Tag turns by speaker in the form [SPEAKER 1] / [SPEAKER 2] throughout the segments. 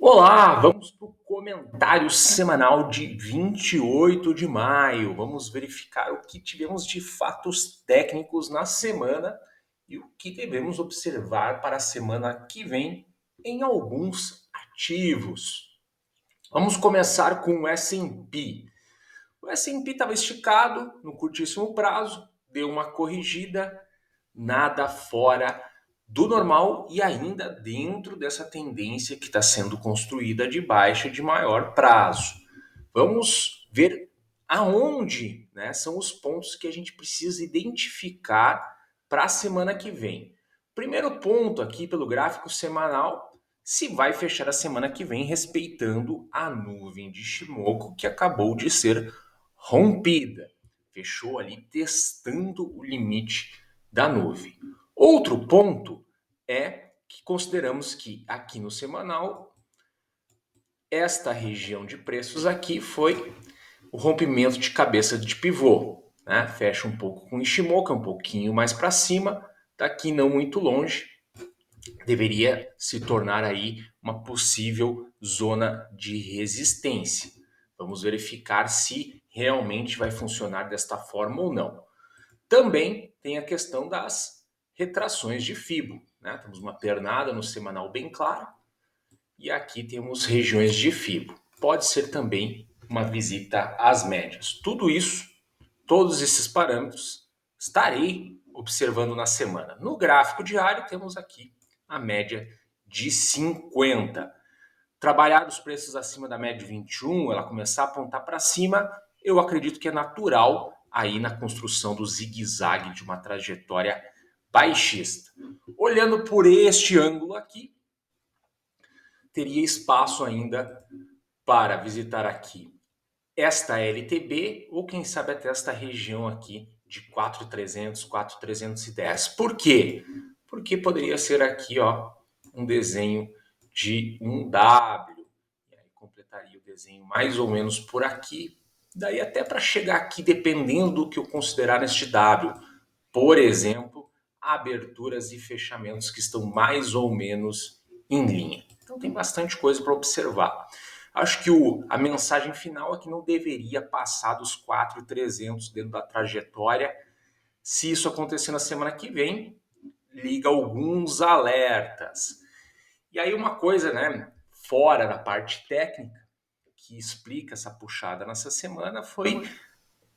[SPEAKER 1] Olá, vamos para o comentário semanal de 28 de maio. Vamos verificar o que tivemos de fatos técnicos na semana e o que devemos observar para a semana que vem em alguns ativos. Vamos começar com o S&P. O S&P estava esticado no curtíssimo prazo, deu uma corrigida, nada fora do normal e ainda dentro dessa tendência que está sendo construída de baixa de maior prazo. Vamos ver aonde, né, são os pontos que a gente precisa identificar para a semana que vem. Primeiro ponto aqui pelo gráfico semanal, se vai fechar a semana que vem respeitando a nuvem de Shimoku que acabou de ser rompida. Fechou ali testando o limite da nuvem. Outro ponto é que consideramos que aqui no semanal, esta região de preços aqui foi o rompimento de cabeça de pivô. Né? Fecha um pouco com Ishimoku, um pouquinho mais para cima, daqui não muito longe, deveria se tornar aí uma possível zona de resistência. Vamos verificar se realmente vai funcionar desta forma ou não. Também tem a questão das retrações de FIBO. Né? Temos uma pernada no semanal bem clara e aqui temos regiões de FIBO. Pode ser também uma visita às médias. Tudo isso, todos esses parâmetros, estarei observando na semana. No gráfico diário, temos aqui a média de 50. Trabalhar os preços acima da média de 21, ela começar a apontar para cima, eu acredito que é natural aí na construção do zigue-zague de uma trajetória baixista. Olhando por este ângulo aqui, teria espaço ainda para visitar aqui esta LTB ou quem sabe até esta região aqui de 4.300, 4.310. Por quê? Porque poderia ser aqui, ó, um desenho de um W. E aí completaria o desenho mais ou menos por aqui. Daí até para chegar aqui, dependendo do que eu considerar neste W. Por exemplo, aberturas e fechamentos que estão mais ou menos em linha. Então tem bastante coisa para observar. Acho que a mensagem final é que não deveria passar dos 4.300 dentro da trajetória. Se isso acontecer na semana que vem, liga alguns alertas. E aí uma coisa, né, fora da parte técnica, que explica essa puxada nessa semana foi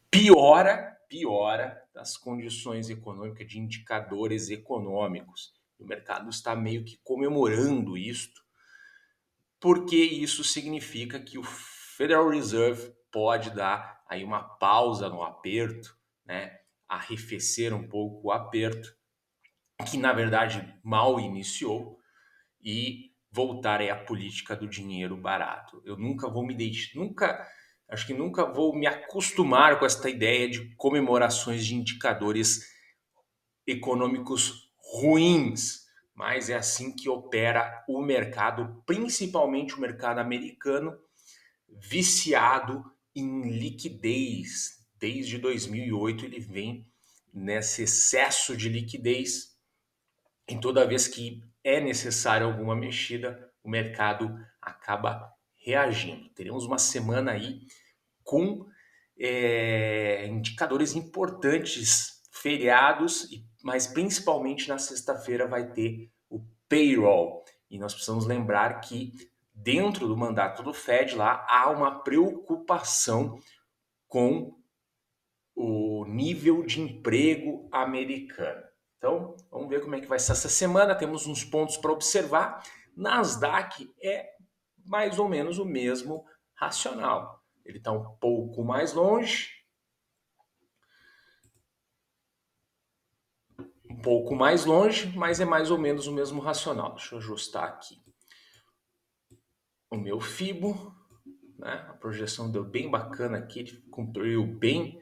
[SPEAKER 1] piora das condições econômicas, de indicadores econômicos. O mercado está meio que comemorando isto, porque isso significa que o Federal Reserve pode dar aí uma pausa no aperto, né, arrefecer um pouco o aperto, que na verdade mal iniciou, e voltar aí à política do dinheiro barato. Eu nunca vou me deixar, acho que nunca vou me acostumar com esta ideia de comemorações de indicadores econômicos ruins, mas é assim que opera o mercado, principalmente o mercado americano, viciado em liquidez. Desde 2008 ele vem nesse excesso de liquidez e toda vez que é necessária alguma mexida, o mercado acaba reagindo. Teremos uma semana aí com indicadores importantes, feriados, mas principalmente na sexta-feira vai ter o payroll. E nós precisamos lembrar que dentro do mandato do Fed lá há uma preocupação com o nível de emprego americano. Então, vamos ver como é que vai ser essa semana. Temos uns pontos para observar. Nasdaq é mais ou menos o mesmo racional. Ele está um pouco mais longe, mas é mais ou menos o mesmo racional. Deixa eu ajustar aqui o meu FIBO, né? A projeção deu bem bacana aqui, ele cumpriu bem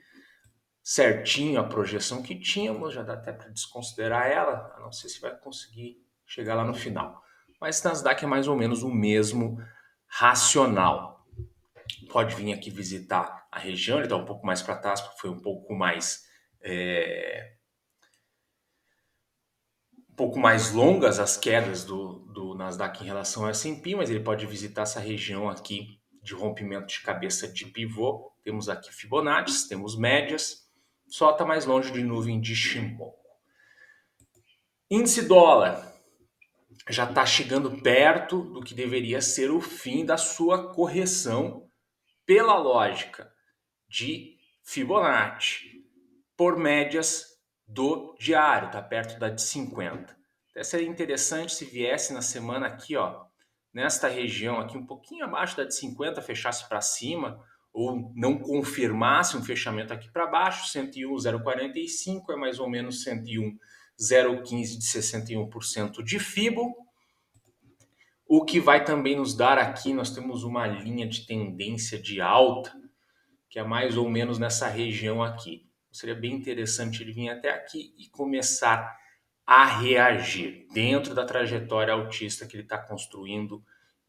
[SPEAKER 1] certinho a projeção que tínhamos, já dá até para desconsiderar ela, a não ser se vai conseguir chegar lá no final. Mas Nasdaq é mais ou menos o mesmo racional. Pode vir aqui visitar a região, ele está um pouco mais para trás, porque foi um pouco mais longas as quedas do Nasdaq em relação ao S&P, mas ele pode visitar essa região aqui de rompimento de cabeça de pivô. Temos aqui Fibonacci, temos médias, só está mais longe de nuvem de Shimoku. Índice dólar já está chegando perto do que deveria ser o fim da sua correção pela lógica de Fibonacci por médias do diário, está perto da de 50. Até seria interessante se viesse na semana aqui, ó, nesta região aqui, um pouquinho abaixo da de 50, fechasse para cima, ou não confirmasse um fechamento aqui para baixo, 101,045 é mais ou menos 101,015 de 61% de FIBO. O que vai também nos dar aqui, nós temos uma linha de tendência de alta, que é mais ou menos nessa região aqui. Seria bem interessante ele vir até aqui e começar a reagir dentro da trajetória altista que ele está construindo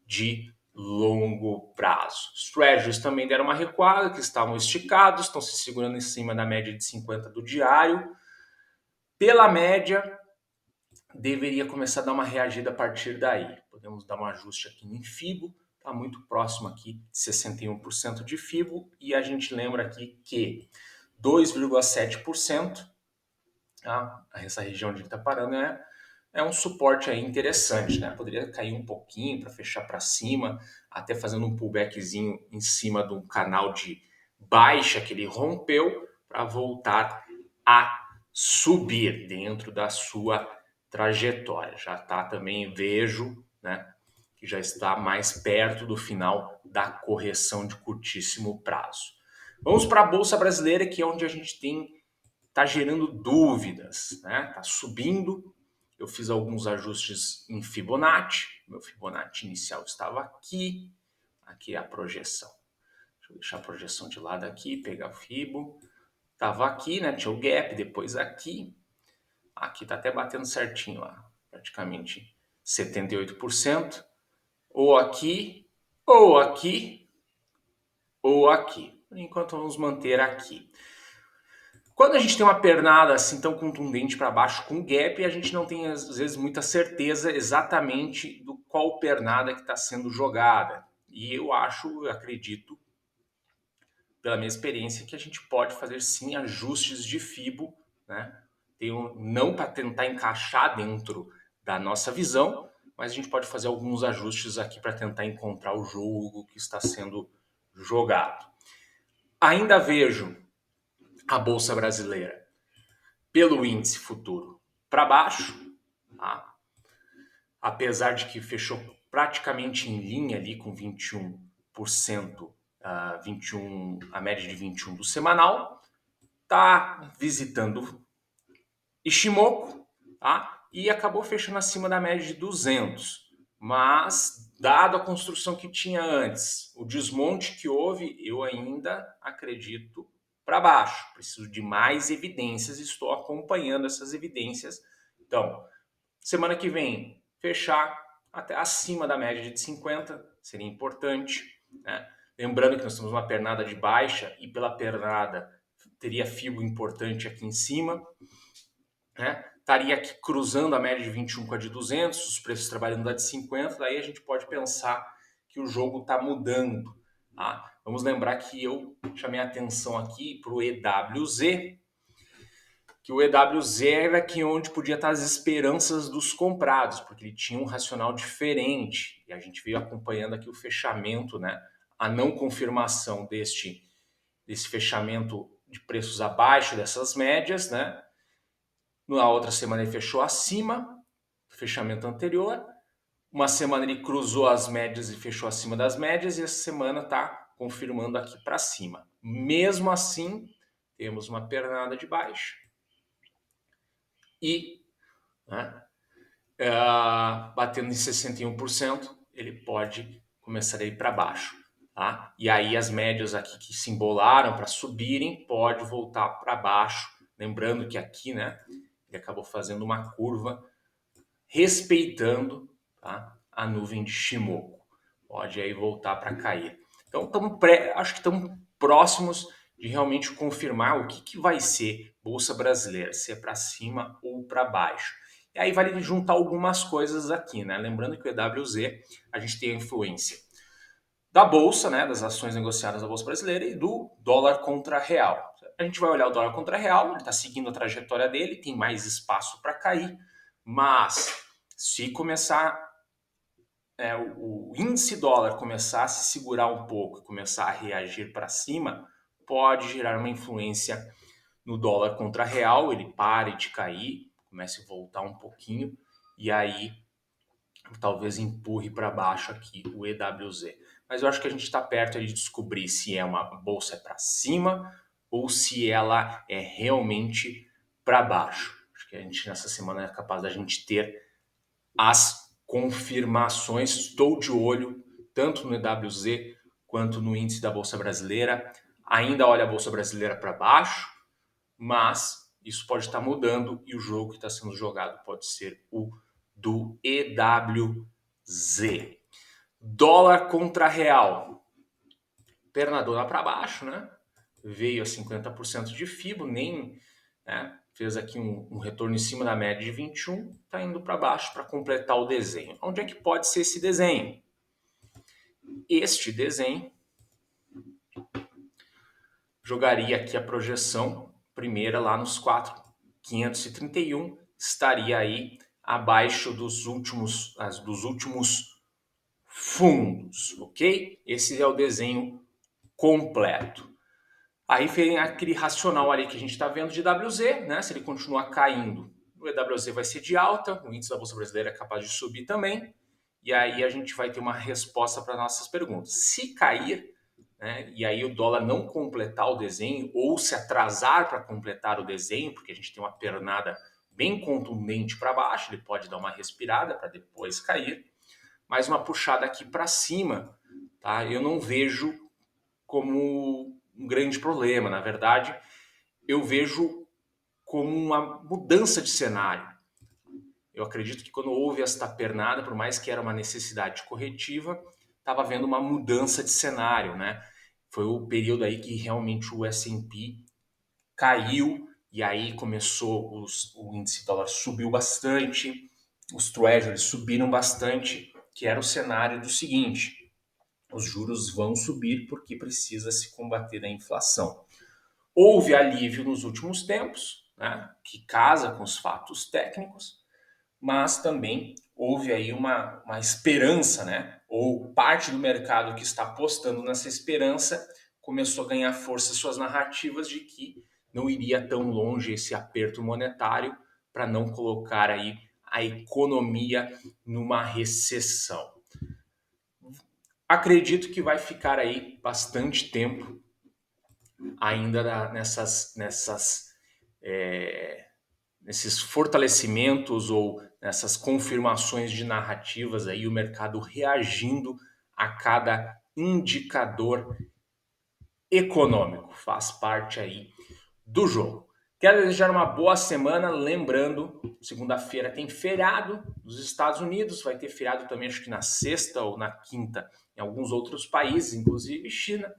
[SPEAKER 1] de longo prazo. Os Treasuries também deram uma recuada, que estavam esticados, estão se segurando em cima da média de 50 do diário. Pela média, deveria começar a dar uma reagida a partir daí. Podemos dar um ajuste aqui em FIBO, está muito próximo aqui de 61% de FIBO, e a gente lembra aqui que 2,7%, tá? Essa região onde ele está parando é um suporte aí interessante, né? Poderia cair um pouquinho para fechar para cima, até fazendo um pullbackzinho em cima do canal de baixa que ele rompeu para voltar a subir dentro da sua trajetória. Já está também, vejo, né, que já está mais perto do final da correção de curtíssimo prazo. Vamos para a Bolsa Brasileira, que é onde a gente está gerando dúvidas, né? Está subindo. Eu fiz alguns ajustes em Fibonacci. Meu Fibonacci inicial estava aqui. Aqui é a projeção. Deixa eu deixar a projeção de lado aqui, pegar o Fibo. Estava aqui, né? Tinha o gap, depois aqui. Aqui está até batendo certinho, ó, praticamente 78%. Ou aqui, ou aqui, ou aqui. Por enquanto, vamos manter aqui. Quando a gente tem uma pernada assim tão contundente para baixo com gap, a gente não tem às vezes muita certeza exatamente do qual pernada que está sendo jogada. E eu acredito, pela minha experiência, que a gente pode fazer sim ajustes de FIBO, né? Não para tentar encaixar dentro da nossa visão, mas a gente pode fazer alguns ajustes aqui para tentar encontrar o jogo que está sendo jogado. Ainda vejo a Bolsa Brasileira pelo índice futuro para baixo, tá? Apesar de que fechou praticamente em linha ali com 21%, 21, a média de 21 do semanal, tá visitando Ishimoku, tá? E acabou fechando acima da média de 200. Mas, dado a construção que tinha antes, o desmonte que houve, eu ainda acredito para baixo. Preciso de mais evidências, estou acompanhando essas evidências. Então, semana que vem, fechar até acima da média de 50 seria importante, né? Lembrando que nós temos uma pernada de baixa e pela pernada teria FIBO importante aqui em cima, né? Estaria aqui cruzando a média de 21 com a de 200, os preços trabalhando da de 50, daí a gente pode pensar que o jogo está mudando. Tá? Vamos lembrar que eu chamei a atenção aqui para o EWZ, que o EWZ era aqui onde podia estar as esperanças dos comprados, porque ele tinha um racional diferente, e a gente veio acompanhando aqui o fechamento, né? A não confirmação desse fechamento de preços abaixo dessas médias, né? Na outra semana ele fechou acima do fechamento anterior. Uma semana ele cruzou as médias e fechou acima das médias. E essa semana está confirmando aqui para cima. Mesmo assim, temos uma pernada de baixa. E, né, batendo em 61%, ele pode começar a ir para baixo. Tá? E aí as médias aqui que se embolaram para subirem, pode voltar para baixo. Lembrando que aqui, né, ele acabou fazendo uma curva respeitando, tá, a nuvem de Shimoku. Pode aí voltar para cair. Então, acho que estamos próximos de realmente confirmar o que vai ser Bolsa Brasileira, se é para cima ou para baixo. E aí vale juntar algumas coisas aqui, né? Lembrando que o EWZ, a gente tem a influência da bolsa, né, das ações negociadas da bolsa brasileira e do dólar contra real. A gente vai olhar o dólar contra real, ele está seguindo a trajetória dele, tem mais espaço para cair, mas se começar o índice dólar começar a se segurar um pouco, começar a reagir para cima, pode gerar uma influência no dólar contra real, ele pare de cair, comece a voltar um pouquinho e aí talvez empurre para baixo aqui o EWZ. Mas eu acho que a gente está perto de descobrir se é uma bolsa para cima ou se ela é realmente para baixo. Acho que a gente nessa semana é capaz da gente ter as confirmações. Estou de olho tanto no EWZ quanto no índice da Bolsa Brasileira. Ainda olha a Bolsa Brasileira para baixo, mas isso pode estar mudando e o jogo que está sendo jogado pode ser o do EWZ. Dólar contra real. Pernadona para baixo, né? Veio a 50% de FIBO, nem né, fez aqui um retorno em cima da média de 21, está indo para baixo para completar o desenho. Onde é que pode ser esse desenho? Este desenho jogaria aqui a projeção primeira lá nos 4.531, estaria aí abaixo dos últimos fundos, ok? Esse é o desenho completo. Aí vem aquele racional ali que a gente está vendo de WZ, né? Se ele continuar caindo, o EWZ vai ser de alta, o índice da Bolsa Brasileira é capaz de subir também, e aí a gente vai ter uma resposta para nossas perguntas. Se cair, né, e aí o dólar não completar o desenho, ou se atrasar para completar o desenho, porque a gente tem uma pernada bem contundente para baixo, ele pode dar uma respirada para depois cair, mas uma puxada aqui para cima, tá? Eu não vejo como um grande problema. Na verdade, eu vejo como uma mudança de cenário. Eu acredito que quando houve esta pernada, por mais que era uma necessidade corretiva, estava havendo uma mudança de cenário, né? Foi o período aí que realmente o S&P caiu e aí começou o índice dólar subiu bastante, os treasuries subiram bastante, que era o cenário do seguinte: os juros vão subir porque precisa se combater a inflação. Houve alívio nos últimos tempos, né, que casa com os fatos técnicos, mas também houve aí uma esperança, né, ou parte do mercado que está apostando nessa esperança começou a ganhar força suas narrativas de que não iria tão longe esse aperto monetário para não colocar aí a economia numa recessão. Acredito que vai ficar aí bastante tempo ainda nesses fortalecimentos ou nessas confirmações de narrativas aí, o mercado reagindo a cada indicador econômico, faz parte aí do jogo. Quero desejar uma boa semana, lembrando, segunda-feira tem feriado nos Estados Unidos, vai ter feriado também acho que na sexta ou na quinta em alguns outros países, inclusive China,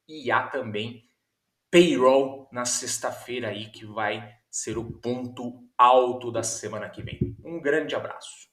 [SPEAKER 1] e há também payroll na sexta-feira aí, que vai ser o ponto alto da semana que vem. Um grande abraço.